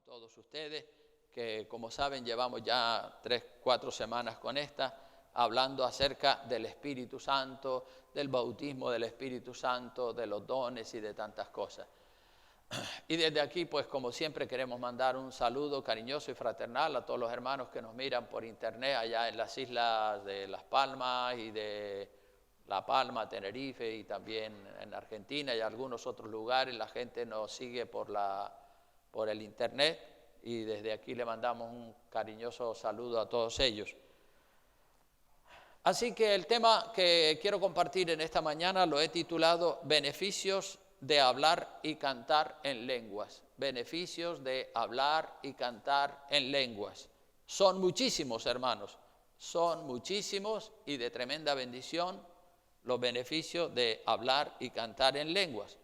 todos ustedes, que como saben llevamos ya 3-4 semanas con hablando acerca del Espíritu Santo, del bautismo del Espíritu Santo, de los dones y de tantas cosas. Y desde aquí, pues como siempre, queremos mandar un saludo cariñoso y fraternal a todos los hermanos que nos miran por internet allá en las islas de Las Palmas y de La Palma, Tenerife y también en Argentina y algunos otros lugares. La gente nos sigue por el internet y desde aquí le mandamos un cariñoso saludo a todos ellos. Así que el tema que quiero compartir en esta mañana lo he titulado Beneficios de hablar y cantar en lenguas. Beneficios de hablar y cantar en lenguas. Son muchísimos, hermanos, son muchísimos y de tremenda bendición los beneficios de hablar y cantar en lenguas.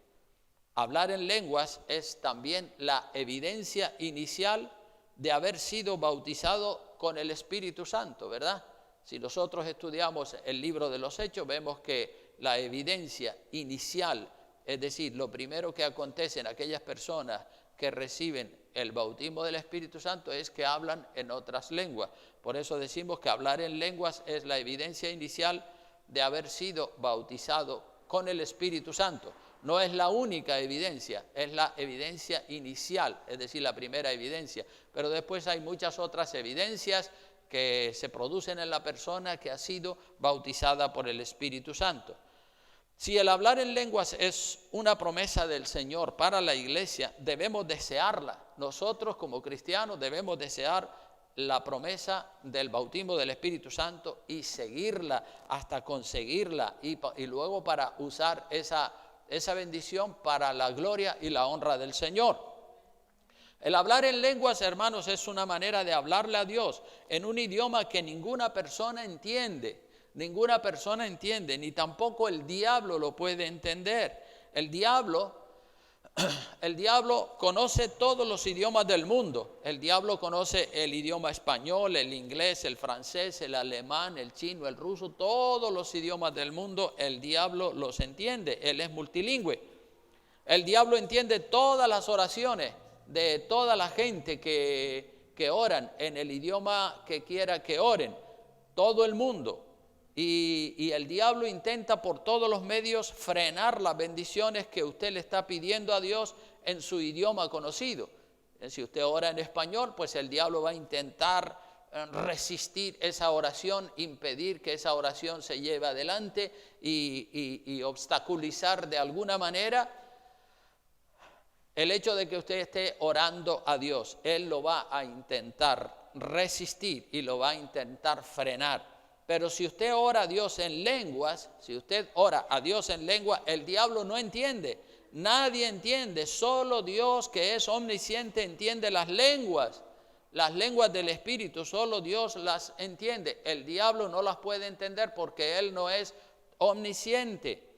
Hablar en lenguas es también la evidencia inicial de haber sido bautizado con el Espíritu Santo, ¿verdad? Si nosotros estudiamos el libro de los Hechos, vemos que la evidencia inicial, es decir, lo primero que acontece en aquellas personas que reciben el bautismo del Espíritu Santo es que hablan en otras lenguas. Por eso decimos que hablar en lenguas es la evidencia inicial de haber sido bautizado con el Espíritu Santo. No es la única evidencia, es la evidencia inicial, es decir, la primera evidencia. Pero después hay muchas otras evidencias que se producen en la persona que ha sido bautizada por el Espíritu Santo. Si el hablar en lenguas es una promesa del Señor para la iglesia, debemos desearla. Nosotros como cristianos debemos desear la promesa del bautismo del Espíritu Santo y seguirla hasta conseguirla y luego para usar esa bendición para la gloria y la honra del Señor. El hablar en lenguas, hermanos, es una manera de hablarle a Dios en un idioma que ninguna persona entiende, ni tampoco el diablo lo puede entender. El diablo conoce todos los idiomas del mundo. El diablo conoce el idioma español, el inglés, el francés, el alemán, el chino, el ruso, todos los idiomas del mundo, el diablo los entiende, él es multilingüe. El diablo entiende todas las oraciones de toda la gente que oran en el idioma que quiera que oren, todo el mundo. Y el diablo intenta por todos los medios frenar las bendiciones que usted le está pidiendo a Dios en su idioma conocido. Si usted ora en español, pues el diablo va a intentar resistir esa oración, impedir que esa oración se lleve adelante y obstaculizar de alguna manera el hecho de que usted esté orando a Dios. Él lo va a intentar resistir y lo va a intentar frenar. Pero si usted ora a Dios en lenguas, el diablo no entiende. Nadie entiende, solo Dios que es omnisciente entiende las lenguas del Espíritu, solo Dios las entiende. El diablo no las puede entender porque Él no es omnisciente.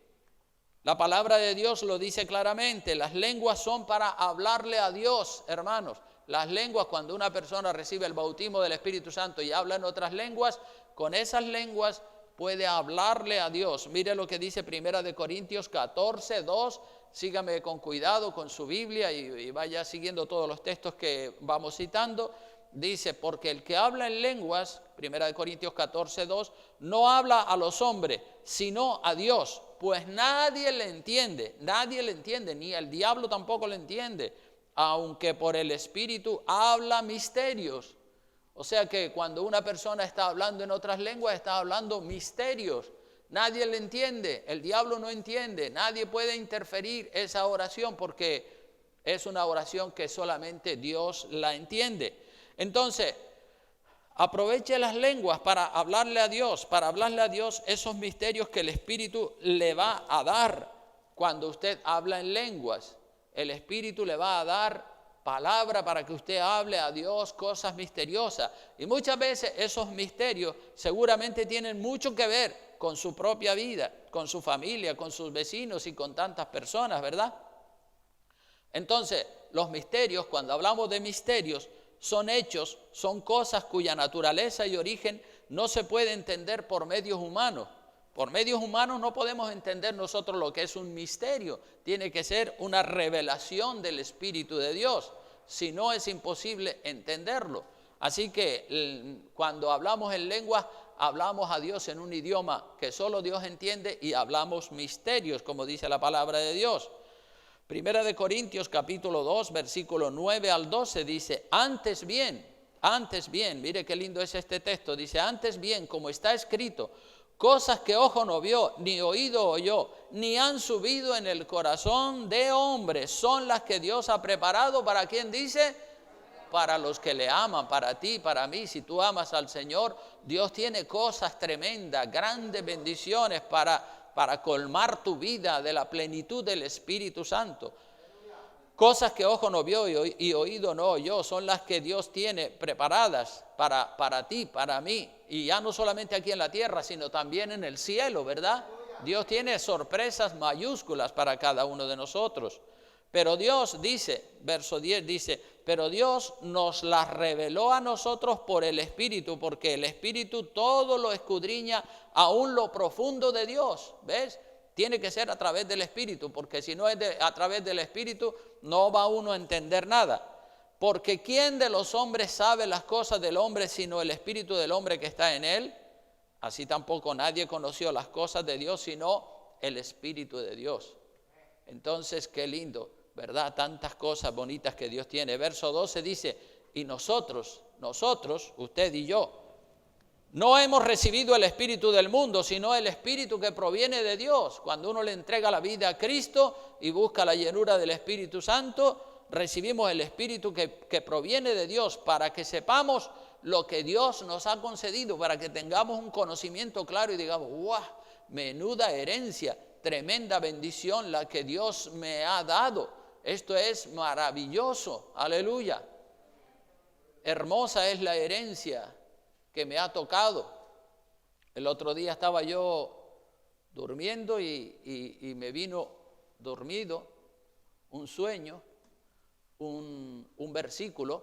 La palabra de Dios lo dice claramente, las lenguas son para hablarle a Dios, hermanos. Las lenguas, cuando una persona recibe el bautismo del Espíritu Santo y habla en otras lenguas, con esas lenguas puede hablarle a Dios. Mire lo que dice 1 Corintios 14:2. Sígame con cuidado con su Biblia y vaya siguiendo todos los textos que vamos citando. Dice, porque el que habla en lenguas, 1 Corintios 14:2, no habla a los hombres, sino a Dios, pues nadie le entiende, ni el diablo tampoco le entiende, aunque por el Espíritu habla misterios. O sea que cuando una persona está hablando en otras lenguas, está hablando misterios. Nadie le entiende, el diablo no entiende, nadie puede interferir esa oración porque es una oración que solamente Dios la entiende. Entonces, aproveche las lenguas para hablarle a Dios, esos misterios que el Espíritu le va a dar cuando usted habla en lenguas. El Espíritu le va a dar palabra para que usted hable a Dios cosas misteriosas. Y muchas veces esos misterios seguramente tienen mucho que ver con su propia vida, con su familia, con sus vecinos y con tantas personas, ¿verdad? Entonces, los misterios, cuando hablamos de misterios, son hechos, son cosas cuya naturaleza y origen no se puede entender por medios humanos. Por medios humanos no podemos entender nosotros lo que es un misterio. Tiene que ser una revelación del Espíritu de Dios. si no es imposible entenderlo. Así que cuando hablamos en lengua, hablamos a Dios en un idioma que solo Dios entiende y hablamos misterios, como dice la palabra de Dios. Primera de Corintios capítulo 2, versículo 9 al 12 dice, antes bien, mire qué lindo es este texto, dice, antes bien, como está escrito, cosas que ojo no vio, ni oído oyó, ni han subido en el corazón de hombre, son las que Dios ha preparado, ¿para quién dice? Para los que le aman, para ti, para mí. Si tú amas al Señor, Dios tiene cosas tremendas, grandes bendiciones para colmar tu vida de la plenitud del Espíritu Santo. Cosas que ojo no vio y oído no oyó, son las que Dios tiene preparadas para ti, para mí. Y ya no solamente aquí en la tierra, sino también en el cielo, ¿verdad? Dios tiene sorpresas mayúsculas para cada uno de nosotros. Pero Dios dice, verso 10 dice, pero Dios nos las reveló a nosotros por el Espíritu, porque el Espíritu todo lo escudriña aún lo profundo de Dios, ¿ves? Tiene que ser a través del Espíritu, porque si no es a través del Espíritu, no va uno a entender nada. Porque ¿quién de los hombres sabe las cosas del hombre sino el Espíritu del hombre que está en él? Así tampoco nadie conoció las cosas de Dios sino el Espíritu de Dios. Entonces, qué lindo, ¿verdad? Tantas cosas bonitas que Dios tiene. Verso 12 dice, y nosotros, usted y yo, no hemos recibido el espíritu del mundo, sino el espíritu que proviene de Dios. Cuando uno le entrega la vida a Cristo y busca la llenura del Espíritu Santo, recibimos el espíritu que proviene de Dios para que sepamos lo que Dios nos ha concedido, para que tengamos un conocimiento claro y digamos, ¡guau! Menuda herencia, tremenda bendición la que Dios me ha dado. Esto es maravilloso, aleluya. Hermosa es la herencia que me ha tocado. El otro día estaba yo durmiendo y me vino dormido un sueño, un versículo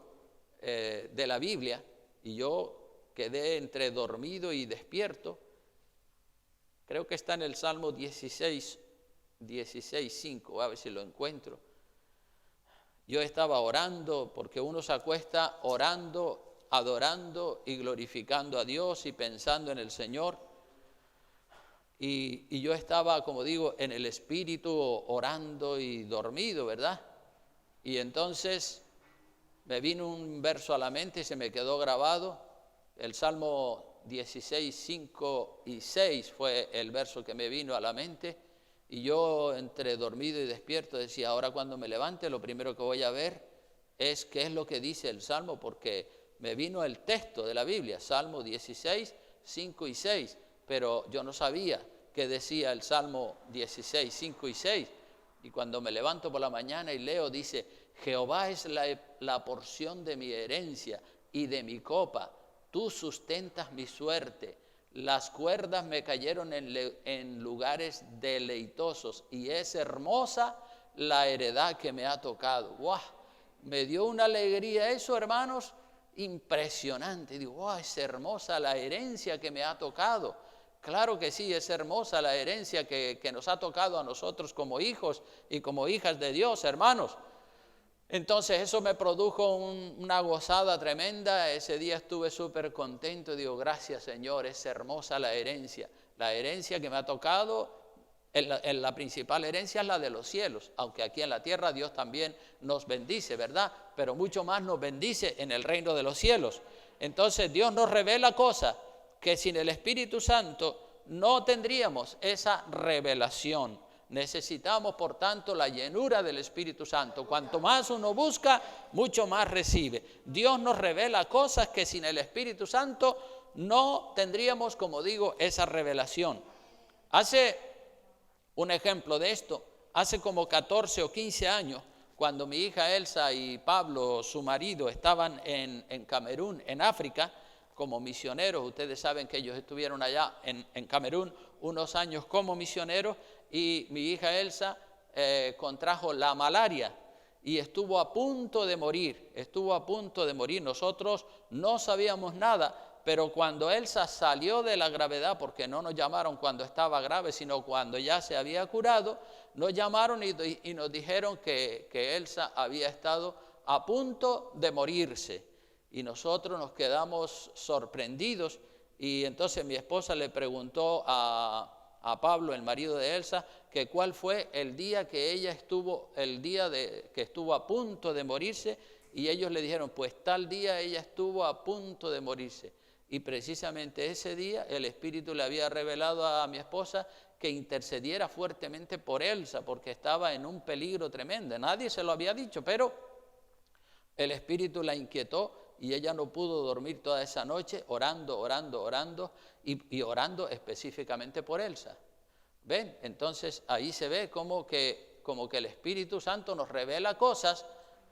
de la Biblia, y yo quedé entre dormido y despierto. Creo que está en el Salmo 16:5, a ver si lo encuentro. Yo estaba orando, porque uno se acuesta orando, adorando y glorificando a Dios y pensando en el Señor. Y yo estaba, como digo, en el Espíritu orando y dormido, ¿verdad? Y entonces me vino un verso a la mente y se me quedó grabado. El Salmo 16:5 y 6 fue el verso que me vino a la mente. Y yo entre dormido y despierto decía, ahora cuando me levante lo primero que voy a ver es qué es lo que dice el Salmo, porque me vino el texto de la Biblia, Salmo 16:5 y 6, pero yo no sabía qué decía el Salmo 16:5 y 6. Y cuando me levanto por la mañana y leo, dice, Jehová es la porción de mi herencia y de mi copa, tú sustentas mi suerte. Las cuerdas me cayeron en lugares deleitosos y es hermosa la heredad que me ha tocado. ¡Wow! Me dio una alegría eso, hermanos, impresionante. Digo, ¡wow! Es hermosa la herencia que me ha tocado. Claro que sí, es hermosa la herencia que nos ha tocado a nosotros como hijos y como hijas de Dios, hermanos. Entonces eso me produjo una gozada tremenda. Ese día estuve súper contento. Digo, gracias Señor, es hermosa la herencia que me ha tocado. La principal herencia es la de los cielos, aunque aquí en la tierra Dios también nos bendice, ¿verdad? Pero mucho más nos bendice en el reino de los cielos. Entonces Dios nos revela cosas que sin el Espíritu Santo no tendríamos esa revelación. Necesitamos, por tanto, la llenura del Espíritu Santo. Cuanto más uno busca, mucho más recibe. Dios nos revela cosas que sin el Espíritu Santo no tendríamos, como digo, esa revelación. Hace un ejemplo de esto, hace como 14 o 15 años, cuando mi hija Elsa y Pablo, su marido, estaban en Camerún, en África, como misioneros. Ustedes saben que ellos estuvieron allá en Camerún unos años como misioneros, y mi hija Elsa contrajo la malaria y estuvo a punto de morir, Nosotros no sabíamos nada, pero cuando Elsa salió de la gravedad, porque no nos llamaron cuando estaba grave, sino cuando ya se había curado, nos llamaron y nos dijeron que Elsa había estado a punto de morirse. Y nosotros nos quedamos sorprendidos. Y entonces mi esposa le preguntó a Pablo, el marido de Elsa, que cuál fue el día que ella estuvo, que estuvo a punto de morirse, y ellos le dijeron, pues tal día ella estuvo a punto de morirse. Y precisamente ese día el Espíritu le había revelado a mi esposa que intercediera fuertemente por Elsa, porque estaba en un peligro tremendo. Nadie se lo había dicho, pero el Espíritu la inquietó y ella no pudo dormir toda esa noche orando y orando específicamente por Elsa. ¿Ven? Entonces ahí se ve como que el Espíritu Santo nos revela cosas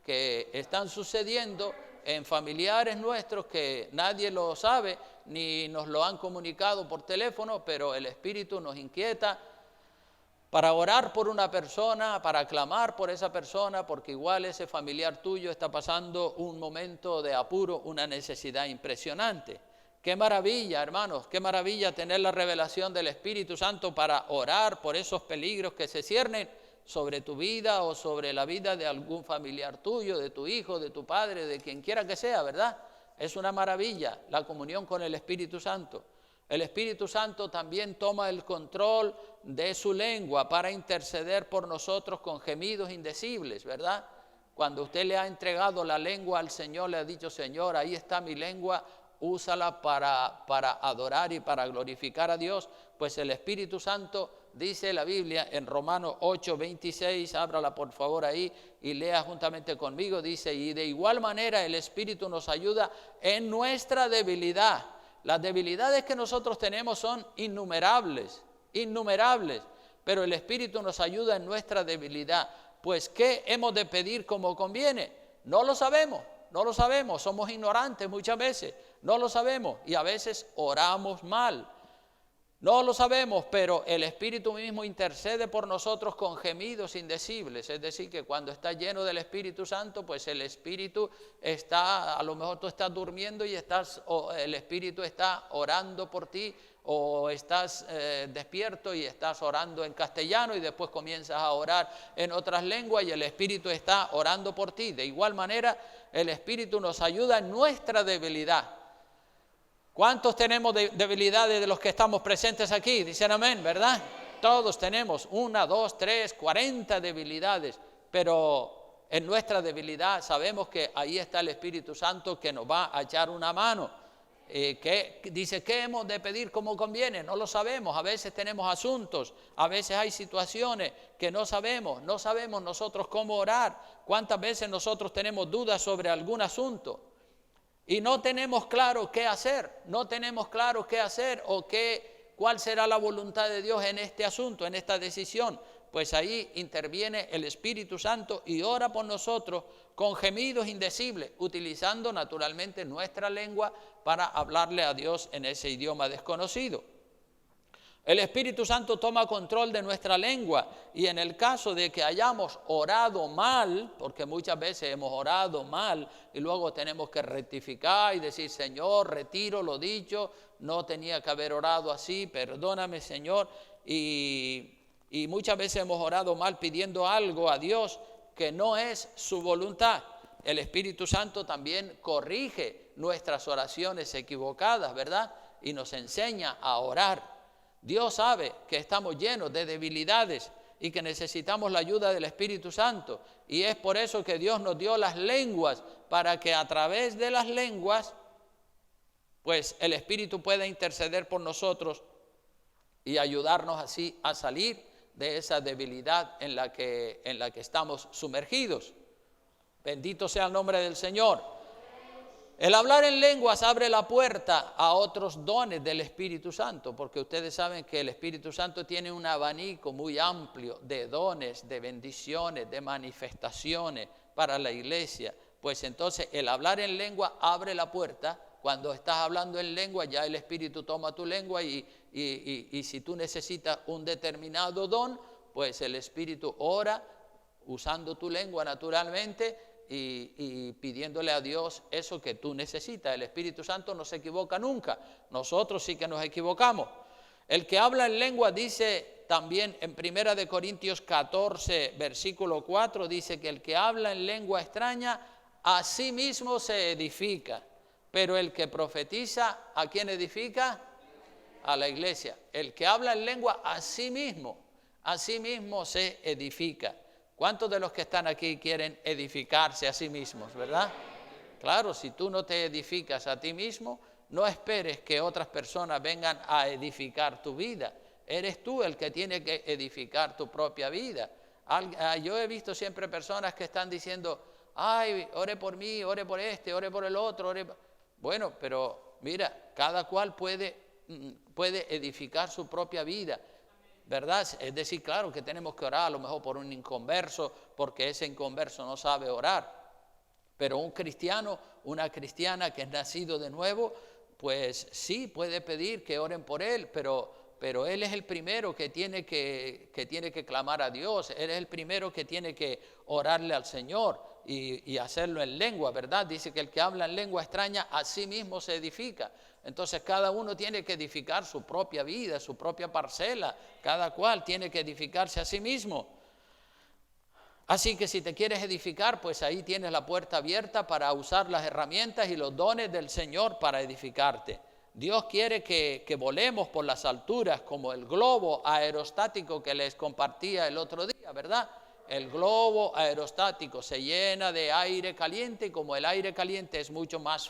que están sucediendo en familiares nuestros que nadie lo sabe ni nos lo han comunicado por teléfono, pero el Espíritu nos inquieta para orar por una persona, para clamar por esa persona, porque igual ese familiar tuyo está pasando un momento de apuro, una necesidad impresionante. Qué maravilla, hermanos, qué maravilla tener la revelación del Espíritu Santo para orar por esos peligros que se ciernen sobre tu vida o sobre la vida de algún familiar tuyo, de tu hijo, de tu padre, de quien quiera que sea, ¿verdad? Es una maravilla la comunión con el Espíritu Santo. El Espíritu Santo también toma el control de su lengua para interceder por nosotros con gemidos indecibles, ¿verdad? Cuando usted le ha entregado la lengua al Señor, le ha dicho, Señor, ahí está mi lengua, úsala para adorar y para glorificar a Dios, pues el Espíritu Santo, dice la Biblia en Romanos 8:26, ábrala por favor ahí y lea juntamente conmigo, dice, y de igual manera el Espíritu nos ayuda en nuestra debilidad. Las debilidades que nosotros tenemos son innumerables, pero el Espíritu nos ayuda en nuestra debilidad. Pues, ¿qué hemos de pedir como conviene? No lo sabemos, somos ignorantes muchas veces, no lo sabemos y a veces oramos mal. No lo sabemos, pero el Espíritu mismo intercede por nosotros con gemidos indecibles. Es decir, que cuando estás lleno del Espíritu Santo, pues el Espíritu está, a lo mejor tú estás durmiendo y el Espíritu está orando por ti, o estás despierto y estás orando en castellano y después comienzas a orar en otras lenguas y el Espíritu está orando por ti. De igual manera, el Espíritu nos ayuda en nuestra debilidad. ¿Cuántos tenemos debilidades de los que estamos presentes aquí? Dicen amén, ¿verdad? Todos tenemos 1, 2, 3, 40 debilidades, pero en nuestra debilidad sabemos que ahí está el Espíritu Santo que nos va a echar una mano. Dice, ¿qué hemos de pedir como conviene? No lo sabemos, a veces tenemos asuntos, a veces hay situaciones que no sabemos nosotros cómo orar. ¿Cuántas veces nosotros tenemos dudas sobre algún asunto? Y no tenemos claro qué hacer, o cuál será la voluntad de Dios en este asunto, en esta decisión. Pues ahí interviene el Espíritu Santo y ora por nosotros con gemidos indecibles, utilizando naturalmente nuestra lengua para hablarle a Dios en ese idioma desconocido. El Espíritu Santo toma control de nuestra lengua y en el caso de que hayamos orado mal, porque muchas veces hemos orado mal y luego tenemos que rectificar y decir, Señor, retiro lo dicho, no tenía que haber orado así, perdóname, Señor, y muchas veces hemos orado mal pidiendo algo a Dios que no es su voluntad. El Espíritu Santo también corrige nuestras oraciones equivocadas, ¿verdad? Y nos enseña a orar. Dios sabe que estamos llenos de debilidades y que necesitamos la ayuda del Espíritu Santo. Y es por eso que Dios nos dio las lenguas, para que a través de las lenguas, pues el Espíritu pueda interceder por nosotros y ayudarnos así a salir de esa debilidad en la que estamos sumergidos. Bendito sea el nombre del Señor. El hablar en lenguas abre la puerta a otros dones del Espíritu Santo, porque ustedes saben que el Espíritu Santo tiene un abanico muy amplio de dones, de bendiciones, de manifestaciones para la iglesia. Pues entonces el hablar en lengua abre la puerta. Cuando estás hablando en lengua, ya el Espíritu toma tu lengua y si tú necesitas un determinado don, pues el Espíritu ora usando tu lengua naturalmente y pidiéndole a Dios eso que tú necesitas. El Espíritu Santo no se equivoca nunca, nosotros sí que nos equivocamos. El que habla en lengua dice también en 1 Corintios 14, versículo 4, dice que el que habla en lengua extraña a sí mismo se edifica, pero el que profetiza, ¿a quién edifica? A la iglesia. El que habla en lengua, a sí mismo se edifica. ¿Cuántos de los que están aquí quieren edificarse a sí mismos, verdad? Claro, si tú no te edificas a ti mismo, no esperes que otras personas vengan a edificar tu vida. Eres tú el que tiene que edificar tu propia vida. Yo he visto siempre personas que están diciendo, ay, ore por mí, ore por este, ore por el otro. Bueno, pero mira, cada cual puede edificar su propia vida, ¿verdad? Es decir, claro que tenemos que orar a lo mejor por un inconverso, porque ese inconverso no sabe orar. Pero un cristiano, una cristiana que es nacido de nuevo, pues sí puede pedir que oren por él, pero él es el primero que tiene que clamar a Dios. Él es el primero que tiene que orarle al Señor y hacerlo en lengua, ¿verdad? Dice que el que habla en lengua extraña a sí mismo se edifica. Entonces cada uno tiene que edificar su propia vida, su propia parcela. Cada cual tiene que edificarse a sí mismo. Así que si te quieres edificar, pues ahí tienes la puerta abierta para usar las herramientas y los dones del Señor para edificarte. Dios quiere que volemos por las alturas como el globo aerostático que les compartía el otro día, ¿verdad? El globo aerostático se llena de aire caliente y como el aire caliente es mucho más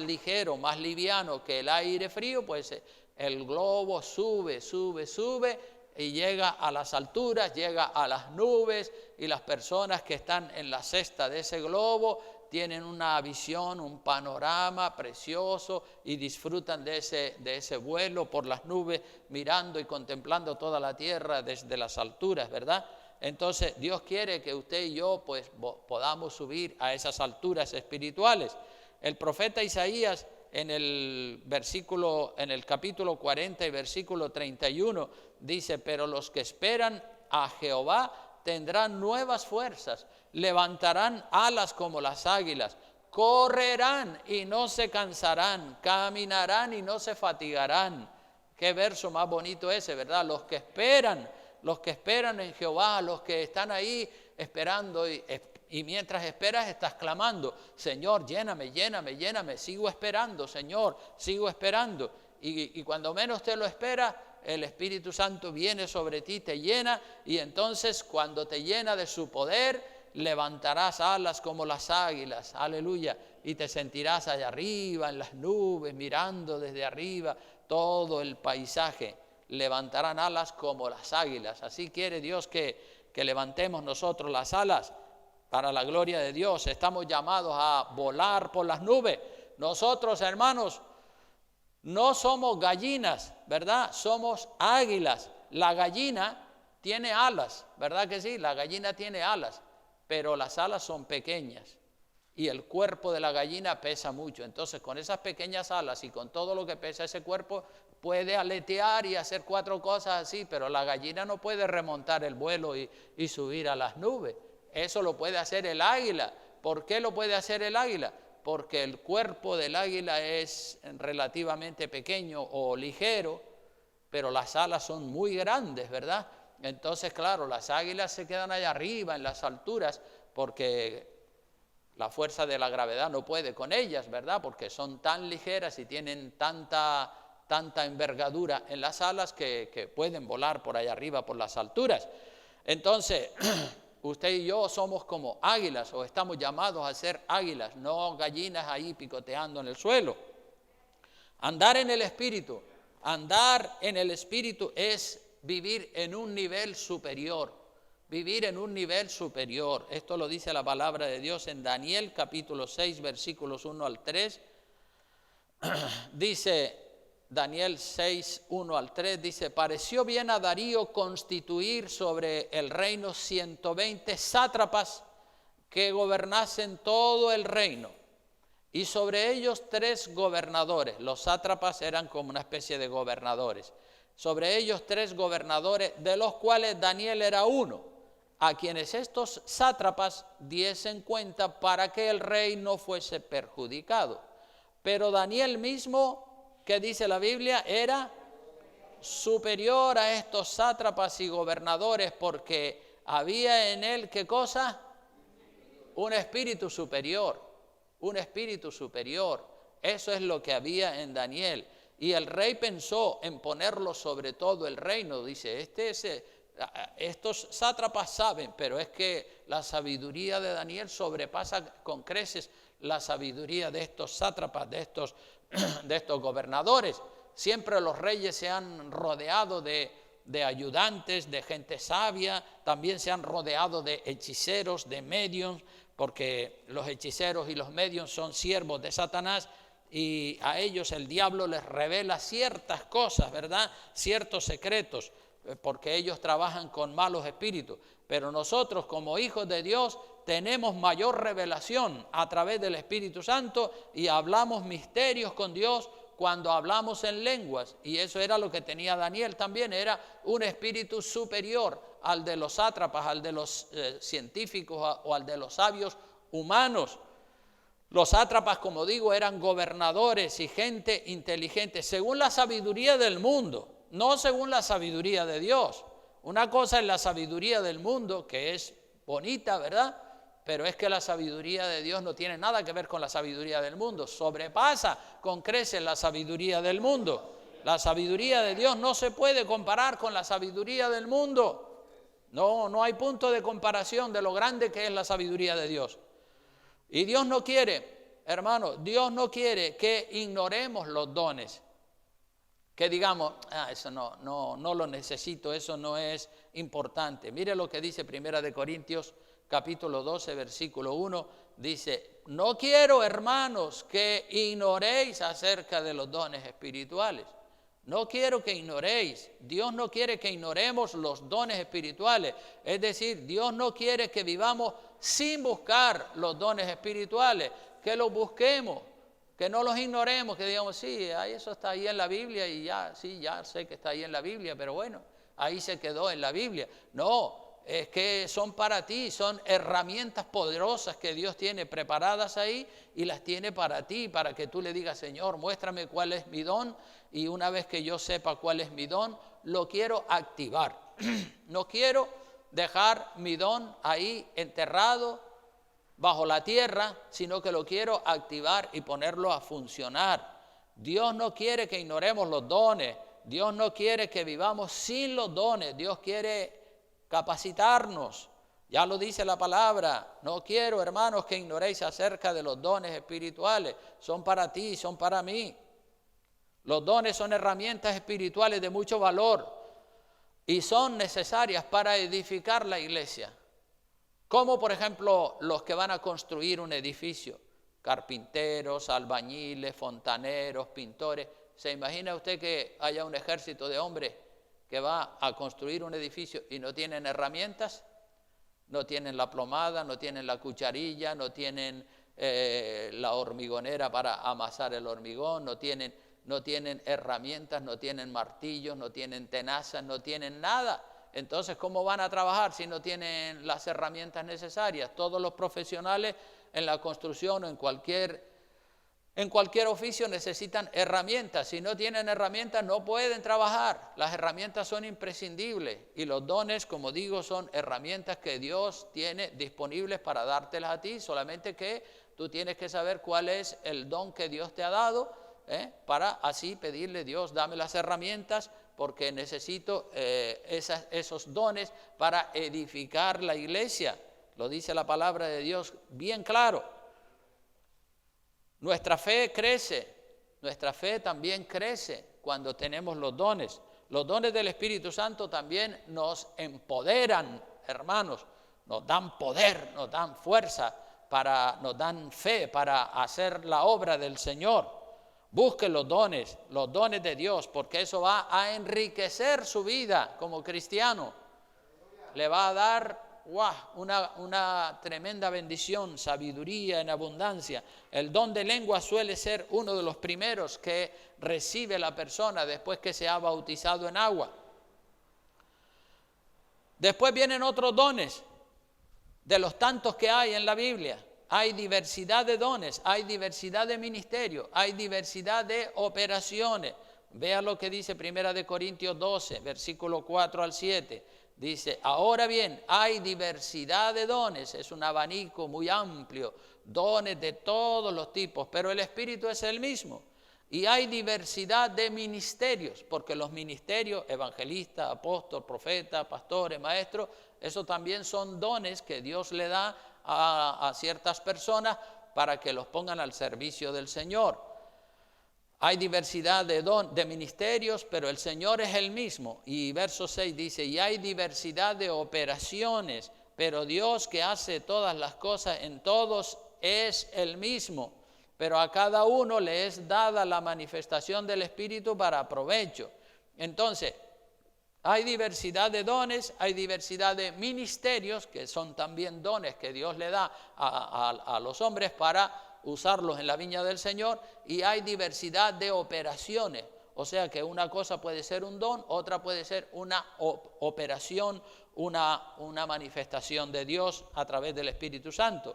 ligero, más liviano que el aire frío, pues el globo sube y llega a las alturas, llega a las nubes, y las personas que están en la cesta de ese globo tienen una visión, un panorama precioso y disfrutan de ese vuelo por las nubes, mirando y contemplando toda la tierra desde las alturas, ¿verdad? Entonces Dios quiere que usted y yo pues podamos subir a esas alturas espirituales. El profeta Isaías en el capítulo 40 y versículo 31 dice, pero los que esperan a Jehová tendrán nuevas fuerzas, levantarán alas como las águilas, correrán y no se cansarán, caminarán y no se fatigarán. Qué verso más bonito ese, ¿verdad? Los que esperan en Jehová, los que están ahí esperando y mientras esperas estás clamando, Señor, lléname, sigo esperando, Señor, sigo esperando. Y cuando menos te lo esperas, el Espíritu Santo viene sobre ti, te llena, y entonces cuando te llena de su poder, levantarás alas como las águilas, aleluya, y te sentirás allá arriba en las nubes, mirando desde arriba todo el paisaje. Levantarán alas como las águilas. Así quiere Dios que levantemos nosotros las alas para la gloria de Dios. Estamos llamados a volar por las nubes. Nosotros, hermanos, no somos gallinas, ¿verdad? Somos águilas. La gallina tiene alas, ¿verdad que sí? La gallina tiene alas, pero las alas son pequeñas y el cuerpo de la gallina pesa mucho. Entonces, con esas pequeñas alas y con todo lo que pesa ese cuerpo, puede aletear y hacer 4 cosas así, pero la gallina no puede remontar el vuelo y subir a las nubes. Eso lo puede hacer el águila. ¿Por qué lo puede hacer el águila? Porque el cuerpo del águila es relativamente pequeño o ligero, pero las alas son muy grandes, ¿verdad? Entonces, claro, las águilas se quedan allá arriba en las alturas porque la fuerza de la gravedad no puede con ellas, ¿verdad? Porque son tan ligeras y tienen tanta envergadura en las alas que pueden volar por allá arriba por las alturas. Entonces, usted y yo somos como águilas, o estamos llamados a ser águilas, no gallinas ahí picoteando en el suelo. Andar en el Espíritu es vivir en un nivel superior, Esto lo dice la palabra de Dios en Daniel capítulo 6, versículos 1 al 3. Dice Daniel 6, 1 al 3, dice, pareció bien a Darío constituir sobre el reino 120 sátrapas que gobernasen todo el reino, y sobre ellos 3 gobernadores. Los sátrapas eran como una especie de gobernadores. Sobre ellos 3 gobernadores, de los cuales Daniel era uno, a quienes estos sátrapas diesen cuenta para que el rey no fuese perjudicado. Pero Daniel mismo, ¿qué dice la Biblia? Era superior a estos sátrapas y gobernadores, porque había en él, ¿qué cosa? Un espíritu superior, un espíritu superior. Eso es lo que había en Daniel. Y el rey pensó en ponerlo sobre todo el reino. Dice, estos sátrapas saben, pero es que la sabiduría de Daniel sobrepasa con creces la sabiduría de estos sátrapas, de estos gobernadores. Siempre los reyes se han rodeado de ayudantes, de gente sabia, también se han rodeado de hechiceros, de mediums, porque los hechiceros y los mediums son siervos de Satanás, y a ellos el diablo les revela ciertas cosas, ¿verdad? Ciertos secretos, porque ellos trabajan con malos espíritus. Pero nosotros, como hijos de Dios, tenemos mayor revelación a través del Espíritu Santo y hablamos misterios con Dios cuando hablamos en lenguas. Y eso era lo que tenía Daniel también, era un espíritu superior al de los sátrapas, al de los científicos o al de los sabios humanos. Los sátrapas, como digo, eran gobernadores y gente inteligente, según la sabiduría del mundo, no según la sabiduría de Dios. Una cosa es la sabiduría del mundo, que es bonita, ¿verdad? Pero es que la sabiduría de Dios no tiene nada que ver con la sabiduría del mundo. Sobrepasa con creces la sabiduría del mundo. La sabiduría de Dios no se puede comparar con la sabiduría del mundo. No hay punto de comparación de lo grande que es la sabiduría de Dios. Y Dios no quiere, hermano, Dios no quiere que ignoremos los dones. Que digamos, eso no lo necesito, eso no es importante. Mire lo que dice 1 Corintios capítulo 12, versículo 1. Dice, no quiero, hermanos, que ignoréis acerca de los dones espirituales. No quiero que ignoréis. Dios no quiere que ignoremos los dones espirituales. Es decir, Dios no quiere que vivamos sin buscar los dones espirituales, que los busquemos, que no los ignoremos, que digamos, sí, eso está ahí en la Biblia y ya sé que está ahí en la Biblia, pero bueno, ahí se quedó en la Biblia. No, es que son para ti, son herramientas poderosas que Dios tiene preparadas ahí y las tiene para ti, para que tú le digas, Señor, muéstrame cuál es mi don, y una vez que yo sepa cuál es mi don, lo quiero activar. No quiero dejar mi don ahí enterrado bajo la tierra, sino que lo quiero activar y ponerlo a funcionar. Dios no quiere que ignoremos los dones, Dios no quiere que vivamos sin los dones, Dios quiere capacitarnos. Ya lo dice la palabra, no quiero, hermanos, que ignoréis acerca de los dones espirituales, son para ti, son para mí. Los dones son herramientas espirituales de mucho valor y son necesarias para edificar la iglesia. Como por ejemplo los que van a construir un edificio, carpinteros, albañiles, fontaneros, pintores. ¿Se imagina usted que haya un ejército de hombres que va a construir un edificio y no tienen herramientas? No tienen la plomada, no tienen la cucharilla, no tienen la hormigonera para amasar el hormigón, no tienen herramientas, no tienen martillos, no tienen tenazas, no tienen nada. Entonces, ¿cómo van a trabajar si no tienen las herramientas necesarias? Todos los profesionales en la construcción o en cualquier oficio necesitan herramientas. Si no tienen herramientas no pueden trabajar. Las herramientas son imprescindibles y los dones, como digo, son herramientas que Dios tiene disponibles para dártelas a ti, solamente que tú tienes que saber cuál es el don que Dios te ha dado, para así pedirle, Dios, dame las herramientas porque necesito esos dones para edificar la iglesia. Lo dice la palabra de Dios bien claro. Nuestra fe crece, nuestra fe también crece cuando tenemos los dones. Los dones del Espíritu Santo también nos empoderan, hermanos, nos dan poder, nos dan fuerza, nos dan fe para hacer la obra del Señor. Busque los dones de Dios, porque eso va a enriquecer su vida como cristiano. Le va a dar una tremenda bendición, sabiduría en abundancia. El don de lengua suele ser uno de los primeros que recibe la persona después que se ha bautizado en agua. Después vienen otros dones, de los tantos que hay en la Biblia. Hay diversidad de dones, hay diversidad de ministerios, hay diversidad de operaciones. Vea lo que dice 1 Corintios 12, versículo 4 al 7. Dice, ahora bien, hay diversidad de dones, es un abanico muy amplio, dones de todos los tipos, pero el Espíritu es el mismo. Y hay diversidad de ministerios, porque los ministerios, evangelista, apóstol, profeta, pastores, maestros, eso también son dones que Dios le da a ciertas personas para que los pongan al servicio del Señor. Hay diversidad de ministerios, pero el Señor es el mismo. Y verso 6 dice, y hay diversidad de operaciones, pero Dios que hace todas las cosas en todos es el mismo. Pero a cada uno le es dada la manifestación del Espíritu para provecho. Entonces, hay diversidad de dones, hay diversidad de ministerios, que son también dones que Dios le da a los hombres para usarlos en la viña del Señor, y hay diversidad de operaciones, o sea que una cosa puede ser un don, otra puede ser una operación, una manifestación de Dios a través del Espíritu Santo.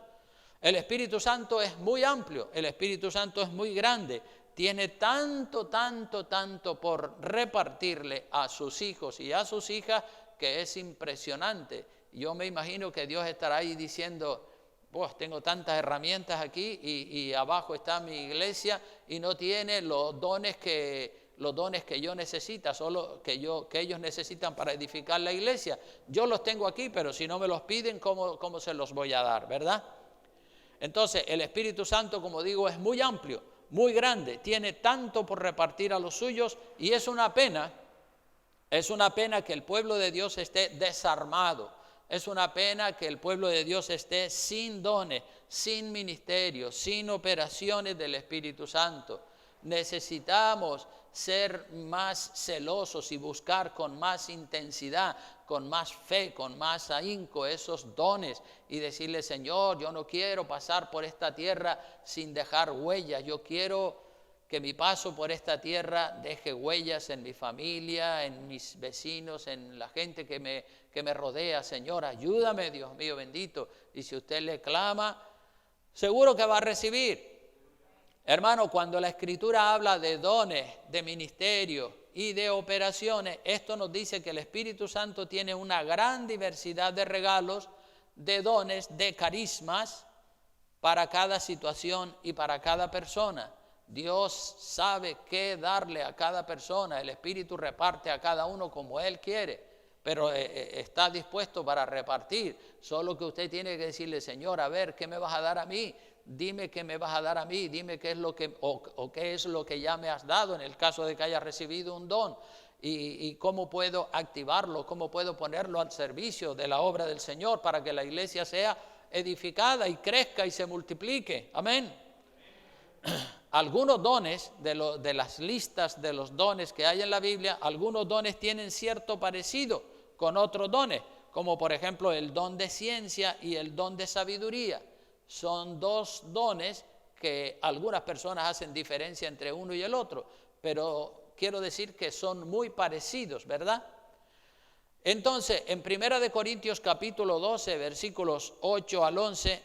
El Espíritu Santo es muy amplio, el Espíritu Santo es muy grande, tiene tanto por repartirle a sus hijos y a sus hijas que es impresionante. Yo me imagino que Dios estará ahí diciendo, pues tengo tantas herramientas aquí y abajo está mi iglesia y no tiene los dones que yo necesito, solo que ellos necesitan para edificar la iglesia. Yo los tengo aquí, pero si no me los piden, ¿cómo se los voy a dar, verdad? Entonces, el Espíritu Santo, como digo, es muy amplio, muy grande, tiene tanto por repartir a los suyos, y es una pena que el pueblo de Dios esté desarmado. Es una pena que el pueblo de Dios esté sin dones, sin ministerios, sin operaciones del Espíritu Santo. Necesitamos ser más celosos y buscar con más intensidad, con más fe, con más ahínco esos dones y decirle, Señor, yo no quiero pasar por esta tierra sin dejar huellas, yo quiero que mi paso por esta tierra deje huellas en mi familia, en mis vecinos, en la gente que me rodea. Señor, ayúdame, Dios mío bendito. Y si usted le clama, seguro que va a recibir. Hermano, cuando la Escritura habla de dones, de ministerio y de operaciones, esto nos dice que el Espíritu Santo tiene una gran diversidad de regalos, de dones, de carismas para cada situación y para cada persona. Dios sabe qué darle a cada persona, el Espíritu reparte a cada uno como Él quiere, pero está dispuesto para repartir, solo que usted tiene que decirle, Señor, a ver, ¿qué me vas a dar a mí? Dime qué me vas a dar a mí, dime qué es lo que, o qué es lo que ya me has dado en el caso de que haya recibido un don, y cómo puedo activarlo, cómo puedo ponerlo al servicio de la obra del Señor para que la iglesia sea edificada y crezca y se multiplique. Amén. Algunos dones de las listas de los dones que hay en la Biblia, algunos dones tienen cierto parecido con otros dones, como por ejemplo el don de ciencia y el don de sabiduría. Son dos dones que algunas personas hacen diferencia entre uno y el otro, pero quiero decir que son muy parecidos, ¿verdad? Entonces, en 1 Corintios capítulo 12, versículos 8 al 11,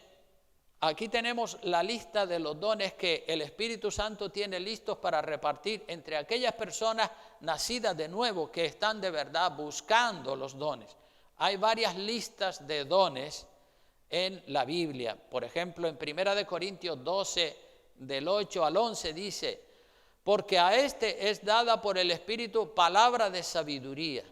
aquí tenemos la lista de los dones que el Espíritu Santo tiene listos para repartir entre aquellas personas nacidas de nuevo que están de verdad buscando los dones. Hay varias listas de dones en la Biblia. Por ejemplo, en 1 Corintios 12, del 8 al 11 dice, porque a este es dada por el Espíritu palabra de sabiduría,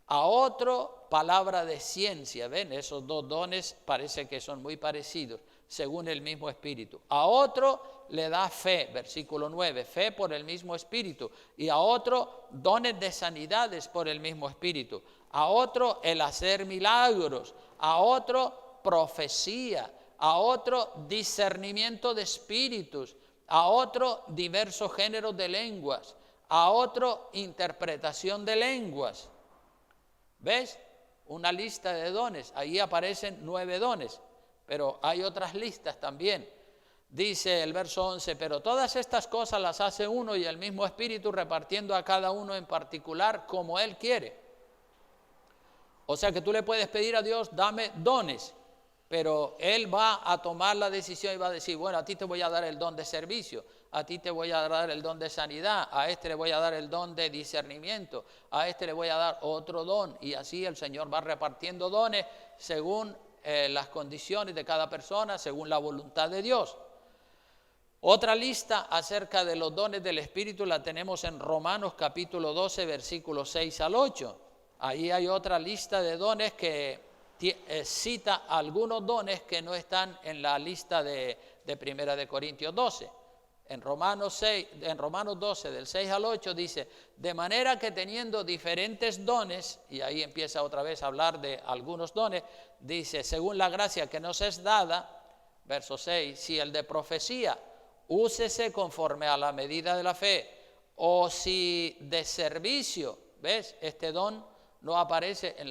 a otro palabra de ciencia. ¿Ven? Esos dos dones parece que son muy parecidos, según el mismo Espíritu. A otro le da fe, versículo 9, fe por el mismo Espíritu. Y a otro dones de sanidades por el mismo Espíritu. A otro el hacer milagros. A otro profecía. A otro discernimiento de espíritus. A otro diversos géneros de lenguas. A otro interpretación de lenguas. ¿Ves? Una lista de dones. Ahí aparecen 9 dones. Pero hay otras listas también. Dice el verso 11, pero todas estas cosas las hace uno y el mismo Espíritu repartiendo a cada uno en particular como Él quiere. O sea que tú le puedes pedir a Dios, dame dones. pero Él va a tomar la decisión y va a decir, bueno, a ti te voy a dar el don de servicio, a ti te voy a dar el don de sanidad, a este le voy a dar el don de discernimiento, a este le voy a dar otro don. Y así el Señor va repartiendo dones según las condiciones de cada persona, según la voluntad de Dios. Otra lista acerca de los dones del Espíritu la tenemos en Romanos capítulo 12, versículos 6 al 8. Ahí hay otra lista de dones que cita algunos dones que no están en la lista de 1 de Corintios 12. En Romanos 12, del 6 al 8 dice, de manera que teniendo diferentes dones, y ahí empieza otra vez a hablar de algunos dones, dice, según la gracia que nos es dada, verso 6, si el de profecía, úsese conforme a la medida de la fe, o si de servicio, ¿ves? Este don no aparece en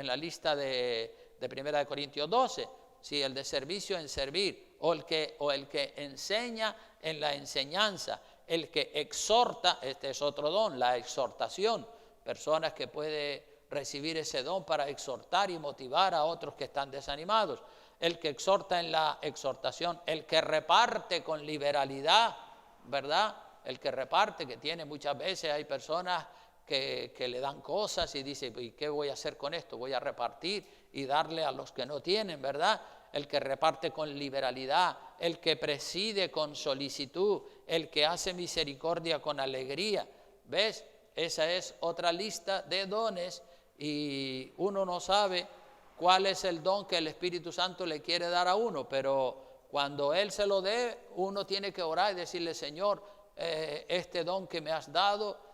la lista de 1 de Corintios 12, si el de servicio en servir, o el que enseña en la enseñanza, el que exhorta, este es otro don, la exhortación, personas que pueden recibir ese don para exhortar y motivar a otros que están desanimados, el que exhorta en la exhortación, el que reparte con liberalidad, ¿verdad? El que reparte, que tiene muchas veces, hay personas que le dan cosas y dice, ¿y qué voy a hacer con esto? Voy a repartir y darle a los que no tienen, ¿verdad? El que reparte con liberalidad, el que preside con solicitud, el que hace misericordia con alegría. ¿Ves? Esa es otra lista de dones y uno no sabe cuál es el don que el Espíritu Santo le quiere dar a uno, pero cuando Él se lo dé, uno tiene que orar y decirle, Señor, este don que me has dado,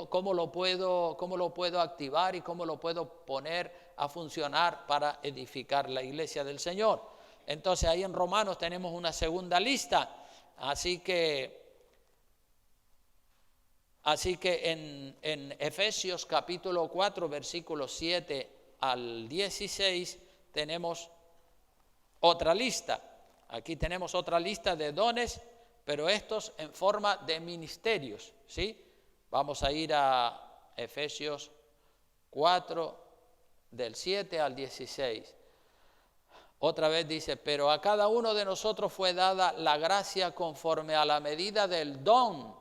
¿cómo lo puedo activar y cómo lo puedo poner a funcionar para edificar la iglesia del Señor? Entonces ahí en Romanos tenemos una segunda lista, así que en Efesios capítulo 4 versículos 7 al 16 tenemos otra lista. Aquí tenemos otra lista de dones, pero estos en forma de ministerios, ¿sí? Vamos a ir a Efesios 4, del 7 al 16. Otra vez dice, pero a cada uno de nosotros fue dada la gracia conforme a la medida del don,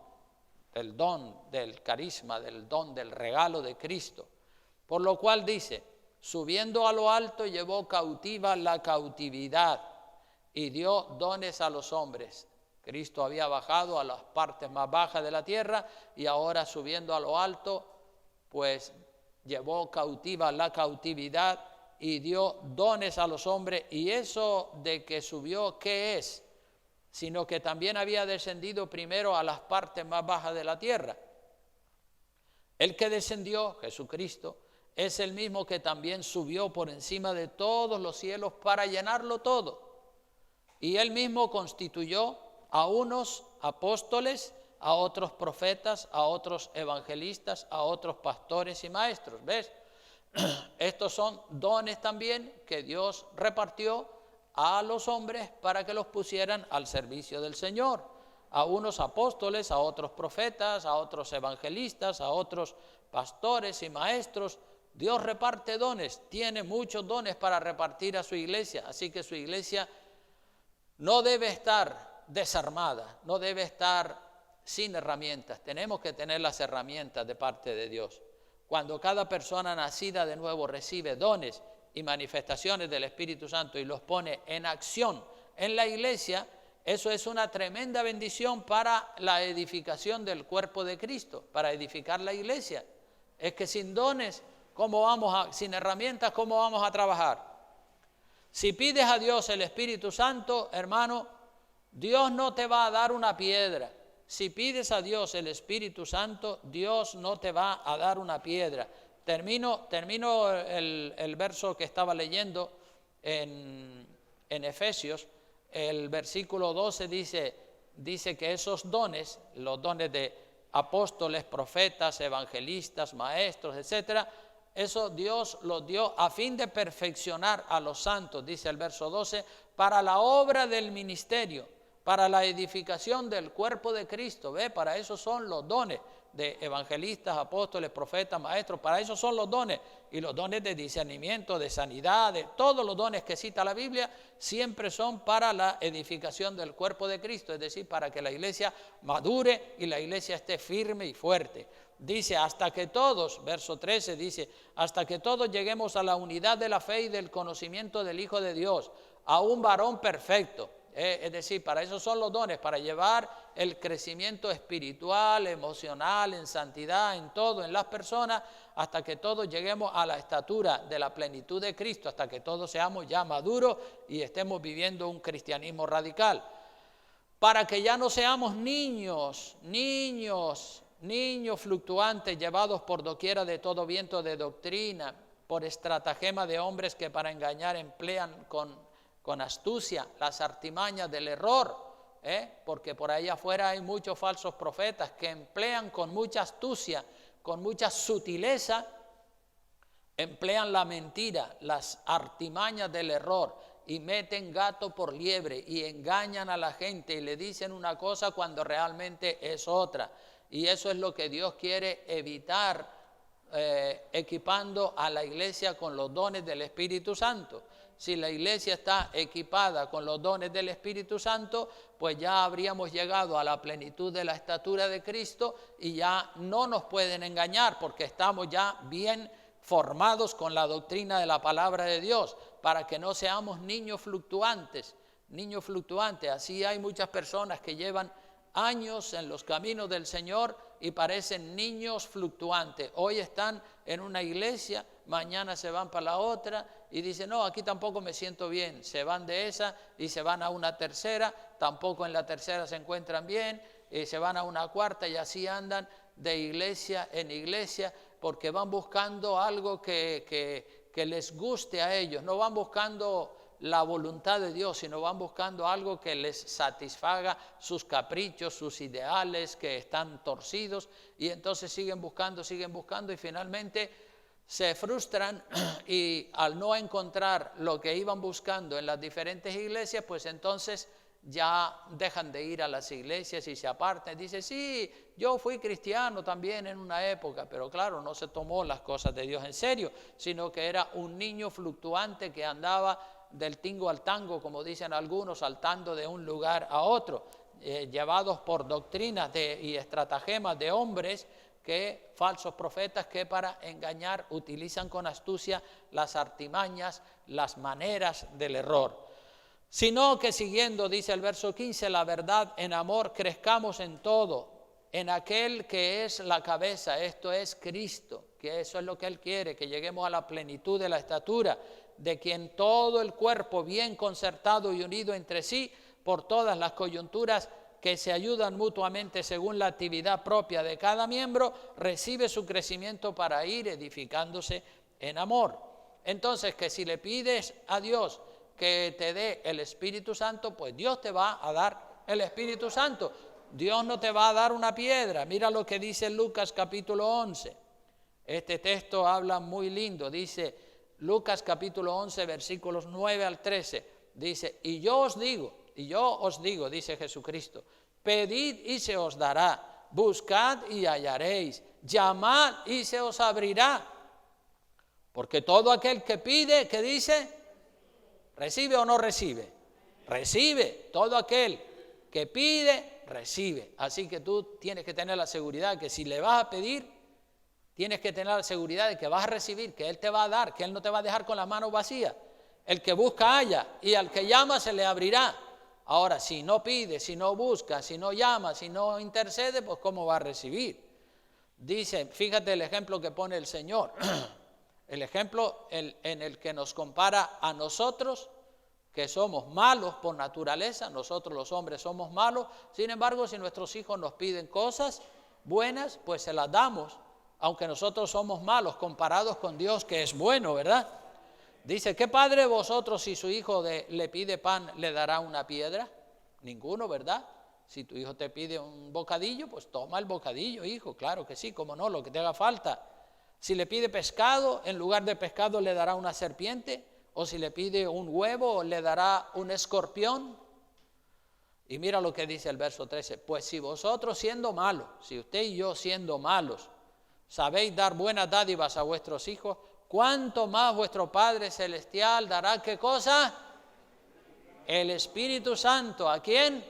del carisma, del don, del regalo de Cristo. Por lo cual dice, subiendo a lo alto llevó cautiva la cautividad y dio dones a los hombres. Cristo había bajado a las partes más bajas de la tierra y ahora subiendo a lo alto, pues llevó cautiva la cautividad y dio dones a los hombres. Y eso de que subió, ¿qué es? Sino que también había descendido primero a las partes más bajas de la tierra. El que descendió, Jesucristo, es el mismo que también subió por encima de todos los cielos para llenarlo todo. Y él mismo constituyó a unos apóstoles, a otros profetas, a otros evangelistas, a otros pastores y maestros. ¿Ves? Estos son dones también que Dios repartió a los hombres para que los pusieran al servicio del Señor. A unos apóstoles, a otros profetas, a otros evangelistas, a otros pastores y maestros. Dios reparte dones, tiene muchos dones para repartir a su iglesia, así que su iglesia no debe estar desarmada, no debe estar sin herramientas. Tenemos que tener las herramientas de parte de Dios. Cuando cada persona nacida de nuevo recibe dones y manifestaciones del Espíritu Santo y los pone en acción en la iglesia, eso es una tremenda bendición para la edificación del cuerpo de Cristo, para edificar la iglesia. Es que sin dones, sin herramientas, ¿cómo vamos a trabajar? Si pides a Dios el Espíritu Santo, hermano, Dios no te va a dar una piedra. Si pides a Dios el Espíritu Santo, Dios no te va a dar una piedra. Termino el verso que estaba leyendo en Efesios. El versículo 12 dice que esos dones, los dones de apóstoles, profetas, evangelistas, maestros, etcétera, eso Dios los dio a fin de perfeccionar a los santos, dice el verso 12, para la obra del ministerio, para la edificación del cuerpo de Cristo. ¿Ve? Para eso son los dones. de evangelistas, apóstoles, profetas, maestros. Para eso son los dones. Y los dones de discernimiento, de sanidad, de todos los dones que cita la Biblia, siempre son para la edificación del cuerpo de Cristo, es decir, para que la iglesia madure y la iglesia esté firme y fuerte. Dice, hasta que todos, verso 13 dice, hasta que todos lleguemos a la unidad de la fe y del conocimiento del Hijo de Dios, a un varón perfecto. Es decir, para eso son los dones, para llevar el crecimiento espiritual, emocional, en santidad, en todo, en las personas, hasta que todos lleguemos a la estatura de la plenitud de Cristo, hasta que todos seamos ya maduros y estemos viviendo un cristianismo radical. Para que ya no seamos niños fluctuantes, llevados por doquiera de todo viento de doctrina, por estratagema de hombres que para engañar emplean con astucia las artimañas del error, porque por ahí afuera hay muchos falsos profetas que emplean con mucha astucia, con mucha sutileza, emplean la mentira, las artimañas del error y meten gato por liebre y engañan a la gente y le dicen una cosa cuando realmente es otra. Y eso es lo que Dios quiere evitar, equipando a la iglesia con los dones del Espíritu Santo. Si la iglesia está equipada con los dones del Espíritu Santo, pues ya habríamos llegado a la plenitud de la estatura de Cristo y ya no nos pueden engañar porque estamos ya bien formados con la doctrina de la palabra de Dios, para que no seamos niños fluctuantes. Así hay muchas personas que llevan años en los caminos del Señor y parecen niños fluctuantes. Hoy están en una iglesia, mañana se van para la otra y dicen, no, aquí tampoco me siento bien. Se van de esa y se van a una tercera, tampoco en la tercera se encuentran bien, y se van a una cuarta y así andan de iglesia en iglesia porque van buscando algo que les guste a ellos. No van buscando la voluntad de Dios, sino van buscando algo que les satisfaga sus caprichos, sus ideales que están torcidos, y entonces siguen buscando y finalmente se frustran y al no encontrar lo que iban buscando en las diferentes iglesias, pues entonces ya dejan de ir a las iglesias y se apartan. Dice, sí, yo fui cristiano también en una época, pero claro, no se tomó las cosas de Dios en serio, sino que era un niño fluctuante que andaba del tingo al tango, como dicen algunos, saltando de un lugar a otro, llevados por doctrinas y estratagemas de hombres, falsos profetas que para engañar utilizan con astucia las artimañas, las maneras del error. Sino que siguiendo, dice el verso 15, la verdad en amor, crezcamos en todo, en aquel que es la cabeza, esto es Cristo, que eso es lo que Él quiere, que lleguemos a la plenitud de la estatura, de quien todo el cuerpo bien concertado y unido entre sí por todas las coyunturas que se ayudan mutuamente según la actividad propia de cada miembro, recibe su crecimiento para ir edificándose en amor. Entonces, que si le pides a Dios que te dé el Espíritu Santo, pues Dios te va a dar el Espíritu Santo. Dios no te va a dar una piedra. Mira lo que dice Lucas capítulo 11. Este texto habla muy lindo, dice Lucas capítulo 11, versículos 9 al 13, dice, y yo os digo, dice Jesucristo, pedid y se os dará, buscad y hallaréis, llamad y se os abrirá, porque todo aquel que pide, ¿qué dice? ¿Recibe o no recibe? Recibe, todo aquel que pide, recibe. Así que tú tienes que tener la seguridad que si le vas a pedir, tienes que tener la seguridad de que vas a recibir, que Él te va a dar, que Él no te va a dejar con las manos vacías. El que busca halla y al que llama se le abrirá. Ahora, si no pide, si no busca, si no llama, si no intercede, pues ¿cómo va a recibir? Dice, fíjate el ejemplo que pone el Señor, el ejemplo en el que nos compara a nosotros, que somos malos por naturaleza, nosotros los hombres somos malos, sin embargo, si nuestros hijos nos piden cosas buenas, pues se las damos, aunque nosotros somos malos comparados con Dios que es bueno, ¿verdad? Dice, ¿qué padre de vosotros si su hijo le pide pan le dará una piedra? Ninguno, ¿verdad? Si tu hijo te pide un bocadillo, pues toma el bocadillo, hijo, claro que sí, cómo no, lo que te haga falta. Si le pide pescado, en lugar de pescado le dará una serpiente, o si le pide un huevo, le dará un escorpión. Y mira lo que dice el verso 13. Pues si vosotros siendo malos, si usted y yo siendo malos, sabéis dar buenas dádivas a vuestros hijos, ¿cuánto más vuestro Padre Celestial dará qué cosa? El Espíritu Santo. ¿A quién?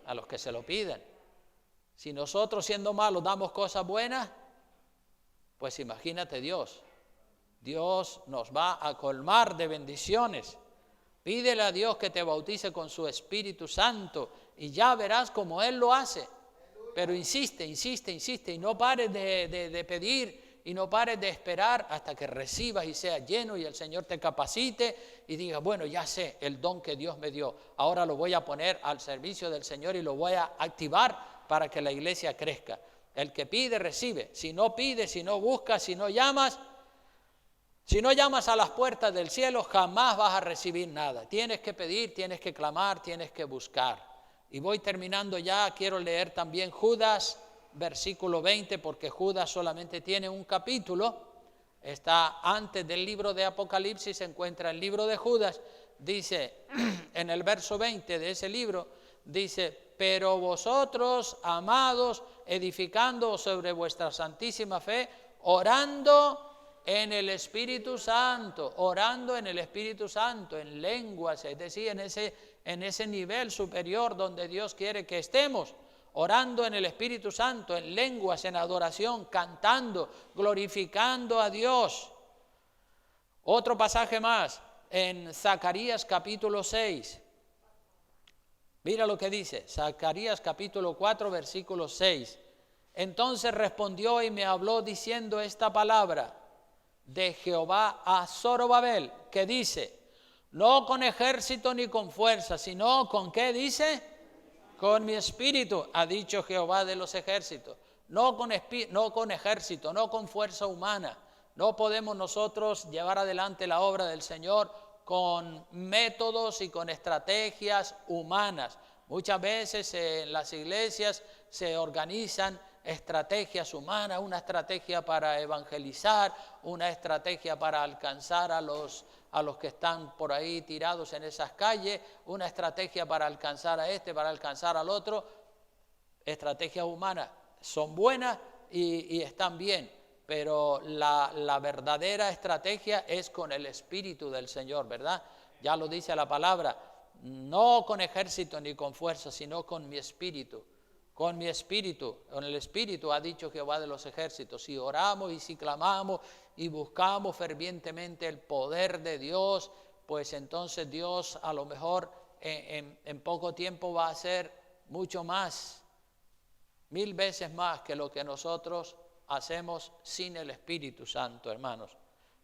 A los que se lo piden. Si nosotros siendo malos damos cosas buenas, pues imagínate Dios. Dios nos va a colmar de bendiciones. Pídele a Dios que te bautice con su Espíritu Santo y ya verás cómo Él lo hace. Pero insiste, insiste, insiste y no pares de pedir y no pares de esperar hasta que recibas y seas lleno y el Señor te capacite y digas, bueno, ya sé el don que Dios me dio. Ahora lo voy a poner al servicio del Señor y lo voy a activar para que la iglesia crezca. El que pide, recibe. Si no pides, si no buscas, si no llamas a las puertas del cielo, jamás vas a recibir nada. Tienes que pedir, tienes que clamar, tienes que buscar. Y voy terminando ya, quiero leer también Judas, versículo 20, porque Judas solamente tiene un capítulo. Está antes del libro de Apocalipsis, se encuentra el libro de Judas. Dice, en el verso 20 de ese libro, dice, pero vosotros, amados, edificando sobre vuestra santísima fe, orando en el Espíritu Santo, orando en el Espíritu Santo, en lenguas, es decir, en ese nivel superior donde Dios quiere que estemos, orando en el Espíritu Santo, en lenguas, en adoración, cantando, glorificando a Dios. Otro pasaje más, en Zacarías capítulo 6. Mira lo que dice, Zacarías capítulo 4, versículo 6. Entonces respondió y me habló diciendo esta palabra de Jehová a Zorobabel, que dice, no con ejército ni con fuerza, sino con ¿qué dice? Con mi espíritu, ha dicho Jehová de los ejércitos. No con ejército, no con fuerza humana. No podemos nosotros llevar adelante la obra del Señor con métodos y con estrategias humanas. Muchas veces en las iglesias se organizan estrategias humanas, una estrategia para evangelizar, una estrategia para alcanzar a los que están por ahí tirados en esas calles, una estrategia para alcanzar a este, para alcanzar al otro. Estrategias humanas son buenas y están bien, pero la verdadera estrategia es con el Espíritu del Señor, ¿verdad? Ya lo dice la palabra, no con ejército ni con fuerza, sino con mi Espíritu. Con mi espíritu, con el Espíritu ha dicho Jehová de los ejércitos. Si oramos y si clamamos y buscamos fervientemente el poder de Dios, pues entonces Dios a lo mejor en poco tiempo va a hacer mucho más, 1000 veces más que lo que nosotros hacemos sin el Espíritu Santo, hermanos.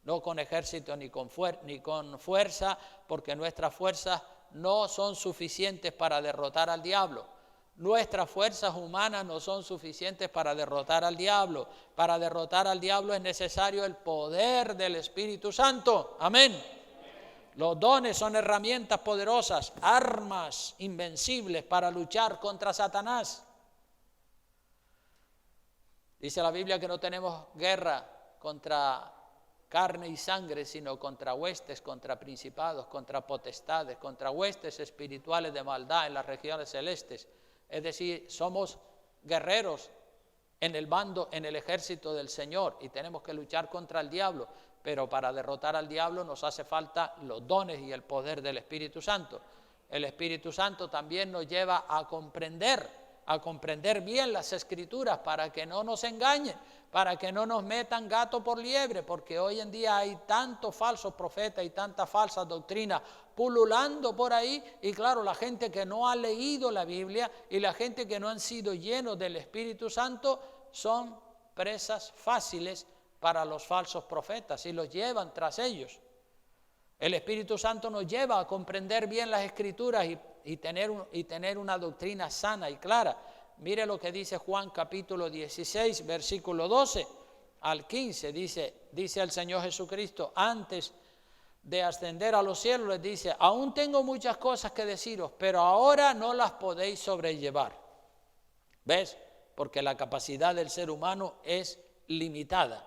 No con ejército ni con fuerza, porque nuestras fuerzas no son suficientes para derrotar al diablo. Nuestras fuerzas humanas no son suficientes para derrotar al diablo. Para derrotar al diablo es necesario el poder del Espíritu Santo. Amén. Los dones son herramientas poderosas, armas invencibles para luchar contra Satanás. Dice la Biblia que no tenemos guerra contra carne y sangre, sino contra huestes, contra principados, contra potestades, contra huestes espirituales de maldad en las regiones celestes. Es decir, somos guerreros en el bando, en el ejército del Señor y tenemos que luchar contra el diablo, pero para derrotar al diablo nos hace falta los dones y el poder del Espíritu Santo. El Espíritu Santo también nos lleva a comprender bien las Escrituras para que no nos engañen, para que no nos metan gato por liebre, porque hoy en día hay tantos falsos profetas y tantas falsas doctrinas pululando por ahí, y claro, la gente que no ha leído la Biblia y la gente que no han sido llenos del Espíritu Santo son presas fáciles para los falsos profetas y los llevan tras ellos. El Espíritu Santo nos lleva a comprender bien las Escrituras y tener una doctrina sana y clara. Mire lo que dice Juan capítulo 16, versículo 12 al 15. Dice el Señor Jesucristo, antes de ascender a los cielos, les dice, aún tengo muchas cosas que deciros, pero ahora no las podéis sobrellevar. ¿Ves? Porque la capacidad del ser humano es limitada.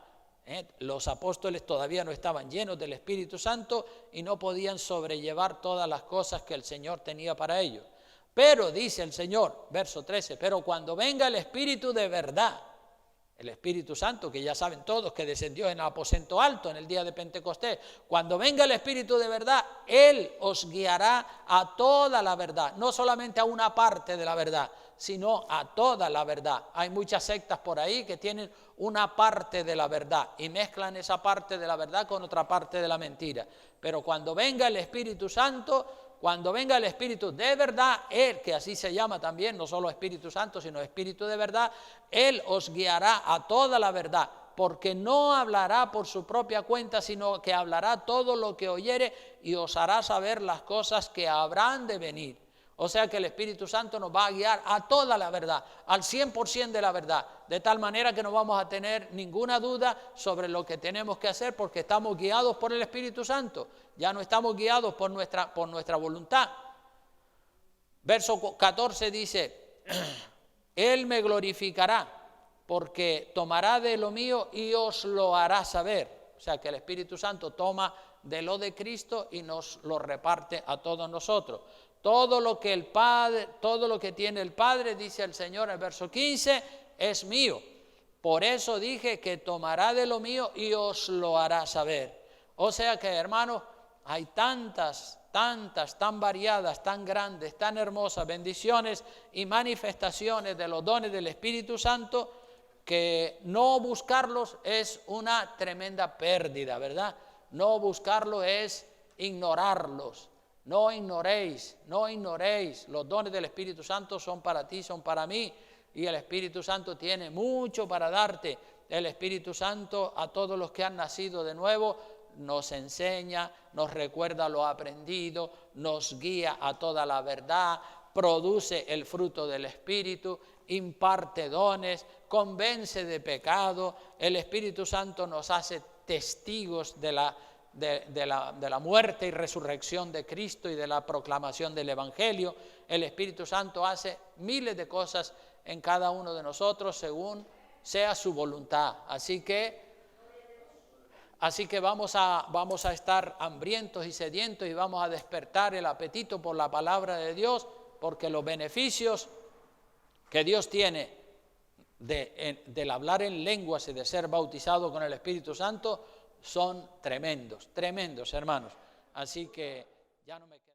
Los apóstoles todavía no estaban llenos del Espíritu Santo y no podían sobrellevar todas las cosas que el Señor tenía para ellos. Pero, dice el Señor, verso 13, pero cuando venga el Espíritu de verdad, el Espíritu Santo, que ya saben todos que descendió en el aposento alto en el día de Pentecostés, cuando venga el Espíritu de verdad, Él os guiará a toda la verdad, no solamente a una parte de la verdad, sino a toda la verdad. Hay muchas sectas por ahí que tienen una parte de la verdad y mezclan esa parte de la verdad con otra parte de la mentira. Pero cuando venga el Espíritu Santo, cuando venga el Espíritu de verdad, Él, que así se llama también, no solo Espíritu Santo, sino Espíritu de verdad, Él os guiará a toda la verdad, porque no hablará por su propia cuenta, sino que hablará todo lo que oyere y os hará saber las cosas que habrán de venir. O sea que el Espíritu Santo nos va a guiar a toda la verdad, al 100% de la verdad, de tal manera que no vamos a tener ninguna duda sobre lo que tenemos que hacer porque estamos guiados por el Espíritu Santo, ya no estamos guiados por nuestra voluntad. Verso 14 dice, Él me glorificará porque tomará de lo mío y os lo hará saber. O sea que el Espíritu Santo toma de lo de Cristo y nos lo reparte a todos nosotros. Todo lo que el Padre, todo lo que tiene el Padre, dice el Señor en el verso 15, es mío. Por eso dije que tomará de lo mío y os lo hará saber. O sea que, hermanos, hay tantas, tan variadas, tan grandes, tan hermosas bendiciones y manifestaciones de los dones del Espíritu Santo que no buscarlos es una tremenda pérdida, ¿verdad? No buscarlo es ignorarlos. No ignoréis, los dones del Espíritu Santo son para ti, son para mí, y el Espíritu Santo tiene mucho para darte. El Espíritu Santo a todos los que han nacido de nuevo nos enseña, nos recuerda lo aprendido, nos guía a toda la verdad, produce el fruto del Espíritu, imparte dones, convence de pecado. El Espíritu Santo nos hace testigos de la muerte y resurrección de Cristo y de la proclamación del Evangelio. El Espíritu Santo hace miles de cosas en cada uno de nosotros según sea su voluntad. Así que vamos a estar hambrientos y sedientos y vamos a despertar el apetito por la palabra de Dios, porque los beneficios que Dios tiene del hablar en lenguas y de ser bautizado con el Espíritu Santo son tremendos, hermanos. Así que ya no me queda.